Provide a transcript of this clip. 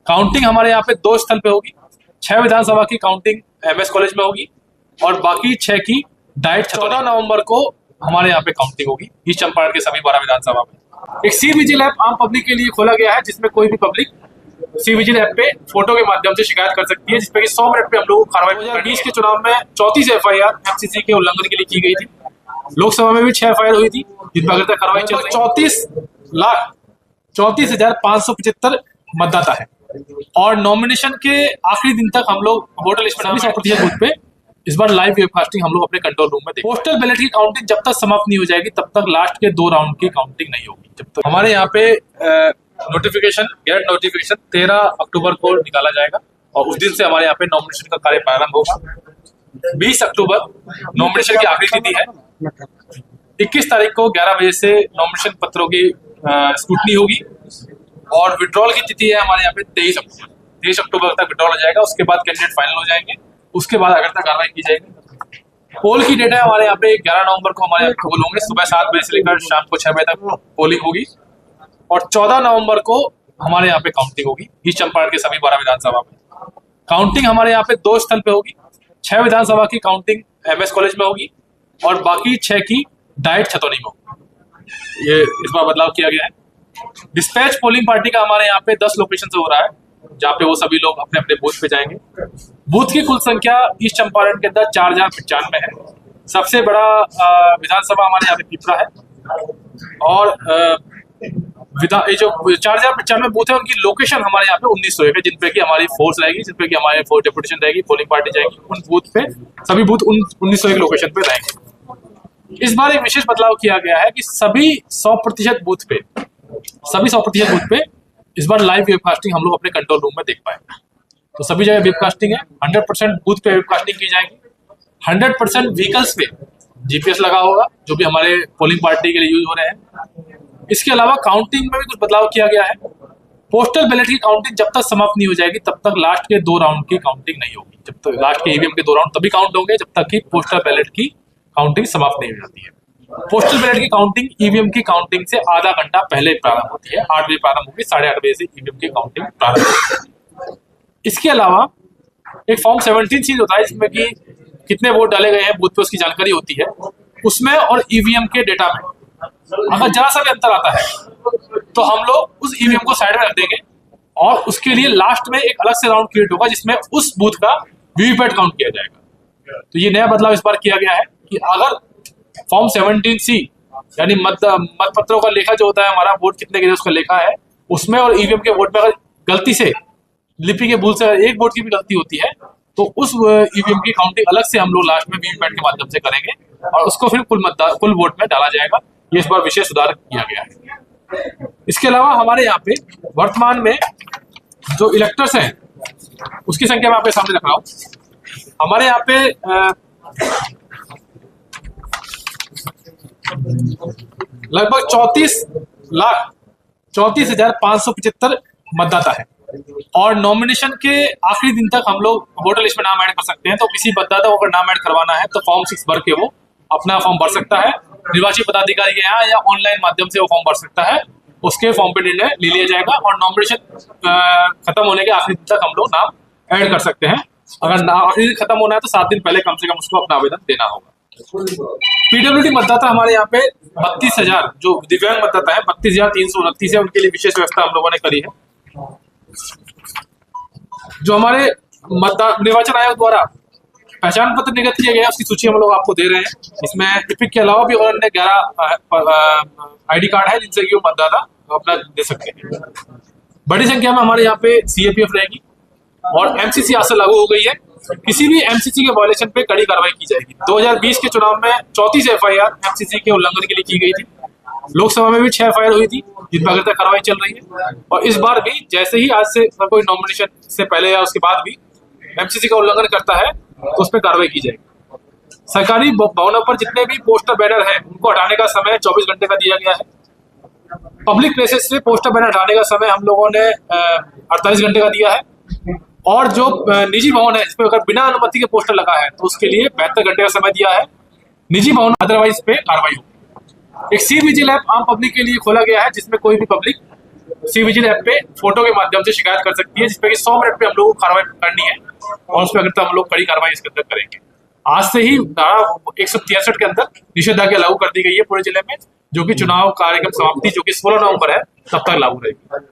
Counting हमारे यहाँ पे 2 स्थल पे होगी। 6 विधानसभा की काउंटिंग MS कॉलेज में होगी और बाकी 6 की डाइट 14 नवंबर को हमारे यहाँ पे काउंटिंग होगी ईस्ट चंपारण के सभी 12 विधानसभा में। एक सी विजिल ऐप आम पब्लिक के लिए खोला गया है, जिसमें कोई भी पब्लिक सी विजिल ऐप पे फोटो के माध्यम से शिकायत कर सकती है, जिसपे कि 100 मिनट पे हम लोग कार्रवाई। 2020 के चुनाव में 34 FIR MCC के उल्लंघन के लिए की गई थी। लोकसभा में भी 6 FIR हुई थी, जिन पर अगर तक कार्रवाई चल रही है। 34,34,575 मतदाता है और नॉमिनेशन के आखिरी दिन तक हम लोग वोटर लिस्ट में 100% बूथ पे इस बार लाइव वेबकास्टिंग हम लोग अपने कंट्रोल रूम में देखेंगे। पोस्टल बैलेट की काउंटिंग जब तक समाप्त नहीं हो जाएगी तब तक लास्ट के 2 राउंड की काउंटिंग नहीं होगी। जब तक हमारे यहाँ पे नोटिफिकेशन गैजेट नोटिफिकेशन 13 अक्टूबर को निकाला जाएगा और उस दिन से हमारे यहाँ पे नॉमिनेशन का कार्य प्रारंभ होगा। 20 अक्टूबर नॉमिनेशन की आखिरी तिथि है। 21 तारीख को 11 बजे से नॉमिनेशन पत्रों की स्क्रूटनी होगी और विड्रॉल की तिथि है हमारे यहाँ पे 23 अक्टूबर। 23 अक्टूबर तक विड्रॉल हो जाएगा। उसके बाद कैंडिडेट फाइनल हो जाएंगे। उसके बाद अगर तक कार्रवाई की जाएगी। पोल की डेट है हमारे यहाँ पे 11 नवंबर को हमारे यहाँ पोल होंगे। सुबह 7 बजे से लेकर शाम को 6 बजे तक पोलिंग होगी और 14 नवंबर को हमारे यहाँ पे काउंटिंग होगी ईस्ट चंपारण के सभी 12 विधानसभा में। काउंटिंग हमारे यहाँ पे 2 स्थल पे होगी। 6 विधानसभा की काउंटिंग MS कॉलेज में होगी और बाकी 6 की डाइट छतौनी में होगी। ये इस बार बदलाव किया गया है। डिस्पैच पोलिंग पार्टी का हमारे यहाँ पे 10 लोकेशन से हो रहा है, जहाँ पे वो सभी लोग अपने अपने बूथ पे जाएंगे। बूथ की कुल संख्या ईस्ट चंपारण के अंदर 4095 है। सबसे बड़ा विधानसभा हमारे यहाँ पे पिपरा है और ये जो 4095 बूथ है उनकी लोकेशन हमारे यहाँ पे 1901 है, जिन पे की हमारी फोर्स रहेगी, जिन पे की हमारे फोर्स डेपुटेशन रहेगी, पोलिंग पार्टी जाएगी। उन बूथ पे सभी बूथ 1901 लोकेशन पे रहेंगे। इस बार एक विशेष बदलाव किया गया है कि सभी 100% बूथ पे इस बार लाइव वेबकास्टिंग हम लोग अपने कंट्रोल रूम में देख पाएंगे। तो सभी जगह वेबकास्टिंग है। 100% बूथ पे वेबकास्टिंग की जाएगी। 100% व्हीकल्स पे GPS लगा होगा, जो भी हमारे पोलिंग पार्टी के लिए यूज हो रहे हैं। इसके अलावा काउंटिंग में भी कुछ बदलाव किया गया है। पोस्टल बैलेट की काउंटिंग जब तक समाप्त नहीं हो जाएगी तब तक लास्ट के 2 राउंड की काउंटिंग नहीं होगी। जब तक लास्ट के EVM के 2 राउंड तभी काउंट होंगे जब तक कि पोस्टल बैलेट की काउंटिंग समाप्त नहीं हो जाती है। पोस्टल बैलेट की काउंटिंग EVM की काउंटिंग से आधा घंटा पहले प्रारंभ होती है। 8 बजे प्रारंभ होगी, 8:30 बजे से EVM की काउंटिंग प्रारंभ होगी। इसके अलावा एक फॉर्म 17 चीज होता है, जिसमें कि कितने वोट डाले गए हैं बूथ पे उसकी जानकारी होती है। उसमें और EVM के डेटा में अगर जरा सा भी अंतर आता है तो हम लोग उस EVM को साइड में रख देंगे और उसके लिए लास्ट में एक अलग से राउंड क्रिएट होगा, जिसमें उस बूथ का वीवीपैट काउंट किया जाएगा। तो ये नया बदलाव इस बार किया गया है कि अगर फॉर्म 17C यानी मतपत्रों का लेखा जो होता है, हमारा वोट कितने गिरे उसका लेखा है, उसमें और EVM के वोट में अगर गलती से लिपि के भूल से एक वोट की भी गलती होती है तो उस EVM की काउंटिंग अलग से हम लोग लास्ट में वीवीपैट के माध्यम से करेंगे और उसको फिर कुल वोट में डाला जाएगा। ये इस बार विशेष सुधार किया गया है। इसके अलावा हमारे यहाँ पे वर्तमान में जो इलेक्टर्स हैं उसकी संख्या मैं आपके सामने रख रहा हूँ। हमारे यहाँ पे लगभग 34,34,575 मतदाता है और नॉमिनेशन के आखिरी दिन तक हम लोग वोटर लिस्ट में नाम ऐड कर सकते हैं। तो किसी मतदाता को अगर नाम ऐड करवाना है तो फॉर्म 6 भर के वो अपना फॉर्म भर सकता है। निर्वाची पदाधिकारी के यहाँ या ऑनलाइन माध्यम से वो फॉर्म भर सकता है। उसके फॉर्म पे निर्णय ले लिया जाएगा और नॉमिनेशन खत्म होने के आखिरी दिन तक हम लोग नाम ऐड कर सकते हैं। अगर आखिरी दिन खत्म होना है तो 7 दिन पहले कम से कम उसको अपना आवेदन देना होगा। PWD मतदाता हमारे यहाँ पे 32,000 जो दिव्यांग मतदाता है 32,329 है, उनके लिए विशेष व्यवस्था हम लोगों ने करी है। जो हमारे निर्वाचन आयोग द्वारा पहचान पत्र निर्गत किए गए उसकी सूची हम लोग आपको दे रहे हैं। इसमें EPIC के अलावा भी और अन्य 11 ID कार्ड है जिनसे कि वो मतदाता अपना दे सकते हैं। बड़ी संख्या में हमारे यहाँ पे CAPF रहेगी और MCC आज से लागू हो गई है। किसी भी MCC के वायलेशन पे कड़ी कार्रवाई की जाएगी। 2020 के चुनाव में 34 FIR MCC के उल्लंघन के लिए की गई थी। लोकसभा में भी 6 FIR हुई थी, जिन पर अगर तक कार्रवाई चल रही है और इस बार भी जैसे ही आज से कोई नॉमिनेशन से पहले या उसके बाद भी MCC का उल्लंघन करता है तो उस पर कार्रवाई की जाएगी। सरकारी भवनों पर जितने भी पोस्टर बैनर हैं उनको हटाने का समय 24 घंटे का दिया गया है। पब्लिक प्लेसेस से पोस्टर बैनर हटाने का समय हम लोगों ने 48 घंटे का दिया है और जो निजी भवन है जिसपे अगर बिना अनुमति के पोस्टर लगा है तो उसके लिए 72 घंटे का समय दिया है। निजी भवन अदरवाइज पे कार्रवाई होगी। एक सी विजिल ऐप आम पब्लिक के लिए खोला गया है, जिसमें कोई भी पब्लिक सी विजिल ऐप पे फोटो के माध्यम से शिकायत कर सकती है, जिसपे कि 100 मिनट में हम लोग को कार्रवाई करनी है और उस पर अगर हम लोग कड़ी कार्रवाई इसके अंदर करेंगे। आज से ही धारा 163 के अंदर निषेधाज्ञा लागू कर दी गई है पूरे जिले में, जो कि चुनाव कार्यक्रम समाप्ति जो कि 16 नवंबर है तब तक लागू रहेगी।